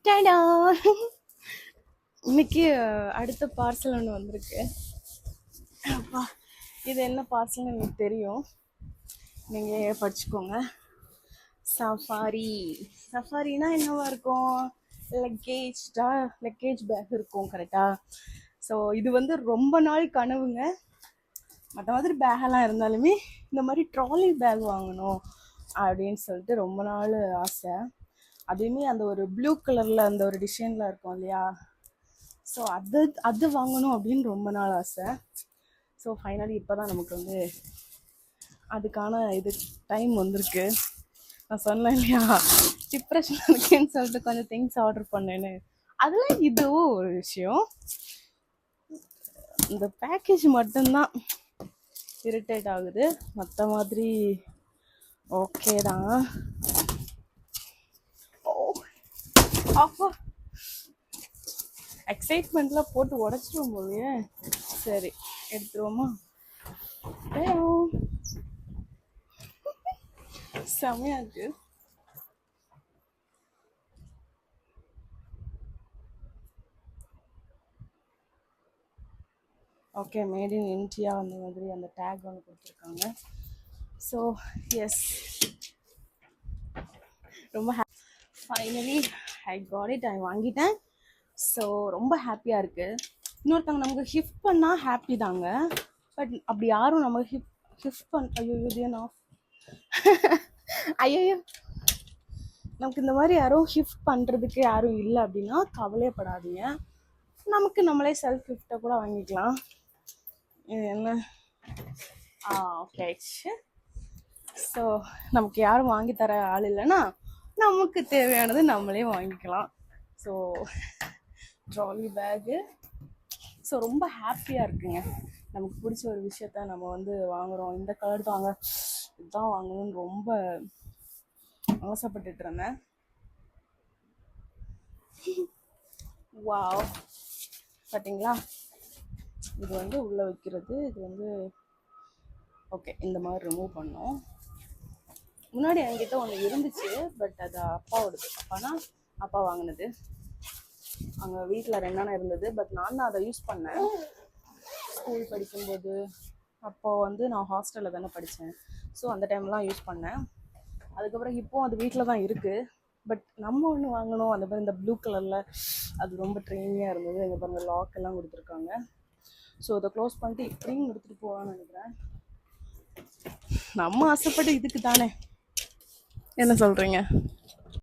டடா! இன்னைக்கு அடுத்த பார்சல் ஒன்று வந்திருக்கு. அப்பா, இது என்ன பார்சல்னு எனக்கு தெரியும், நீங்கள் படிச்சுக்கோங்க. சஃபாரி. சஃபாரினா என்னவா இருக்கும்? லக்கேஜ் பேக் இருக்கும், கரெக்டாக? ஸோ இது வந்து ரொம்ப நாள் கனவுங்க. மற்ற மாதிரி பேகெல்லாம் இருந்தாலுமே இந்த மாதிரி ட்ராலி பேக் வாங்கணும் அப்படின்னு சொல்லிட்டு ரொம்ப நாள் ஆசை. அதுவுமே அந்த ஒரு ப்ளூ கலரில் அந்த ஒரு டிசைனில் இருக்கும் இல்லையா? ஸோ அது வாங்கணும் அப்படின்னு ரொம்ப நாள் ஆசை. ஸோ ஃபைனலி இப்போ தான் நமக்கு வந்து அதுக்கான டைம் வந்திருக்கு. நான் சொன்னேன் இல்லையா, டிப்ரெஷன் இருக்கேன்னு சொல்லிட்டு கொஞ்சம் திங்ஸ் ஆர்டர் பண்ணேன்னு. அதில் இதுவும் ஒரு விஷயம். இந்த பேக்கேஜ் மட்டும்தான் இரிட்டேட் ஆகுது, மற்ற மாதிரி ஓகே தான். எக்ஸைட்மெண்ட்ல போட்டு உடச்சிடும் போலயே. சரி, எடுத்துருவோமா? செமையா இருக்கு. ஓகே, மேட் இன் இந்தியா அந்த மாதிரி அந்த டேக் ஒன்று கொடுத்துருக்காங்க. ஸோ எஸ், ரொம்ப ஃபைனலி ஐ காட் இட், ஐ வாங்கிட்டேன். ஸோ ரொம்ப ஹாப்பியாக இருக்குது. இன்னொருத்தவங்க நமக்கு ஷிஃப்ட் பண்ணால் ஹாப்பி தாங்க, பட் அப்படி யாரும் நமக்கு ஷிஃப்ட் ஐயோ நமக்கு இந்த மாதிரி யாரும் ஷிஃப்ட் பண்ணுறதுக்கு யாரும் இல்லை அப்படின்னா கவலையப்படாதீங்க. நமக்கு நம்மளே செல்ஃப் கிஃப்ட்டை கூட வாங்கிக்கலாம். இது என்ன? ஓகே. ஸோ நமக்கு யாரும் வாங்கி தர ஆள் இல்லைன்னா நமக்கு தேவையானது நம்மளே வாங்கிக்கலாம். So trolley bag. ஸோ ரொம்ப ஹாப்பியாக இருக்குங்க. நமக்கு பிடிச்ச ஒரு விஷயத்த நம்ம வந்து வாங்குகிறோம். இந்த கலர் தாங்க, இதுதான் வாங்கணும்னு ரொம்ப ஆசைப்பட்டுட்டு இருந்தேன். வாவ், பார்த்தீங்களா? இது வந்து உள்ளே வைக்கிறது. இது வந்து ஓகே, இந்த மாதிரி ரிமூவ் பண்ணோம். முன்னாடி என்கிட்ட ஒன்று இருந்துச்சு, பட் அது அப்பாவோடது. அப்பா வாங்கினது. அங்கே வீட்டில் 2 நாள் இருந்தது, பட் நான் தான் அதை யூஸ் பண்ணேன் ஸ்கூல் படிக்கும்போது. அப்போ வந்து நான் ஹாஸ்டலில் தானே படித்தேன், ஸோ அந்த டைம்லாம் யூஸ் பண்ணேன். அதுக்கப்புறம் இப்போது அது வீட்டில் தான் இருக்குது. பட் நம்ம ஒன்று வாங்கணும், அந்த மாதிரி இந்த ப்ளூ கலரில். அது ரொம்ப ட்ரெயினியாக இருந்தது. எங்கள் பாருங்க லாக் எல்லாம் கொடுத்துருக்காங்க. ஸோ அதை க்ளோஸ் பண்ணிட்டு இப்படியும் எடுத்துகிட்டு போகலான்னு நினைக்கிறேன். நம்ம ஆசைப்பட்டு இதுக்கு தானே, என்ன சொல்கிறீங்க?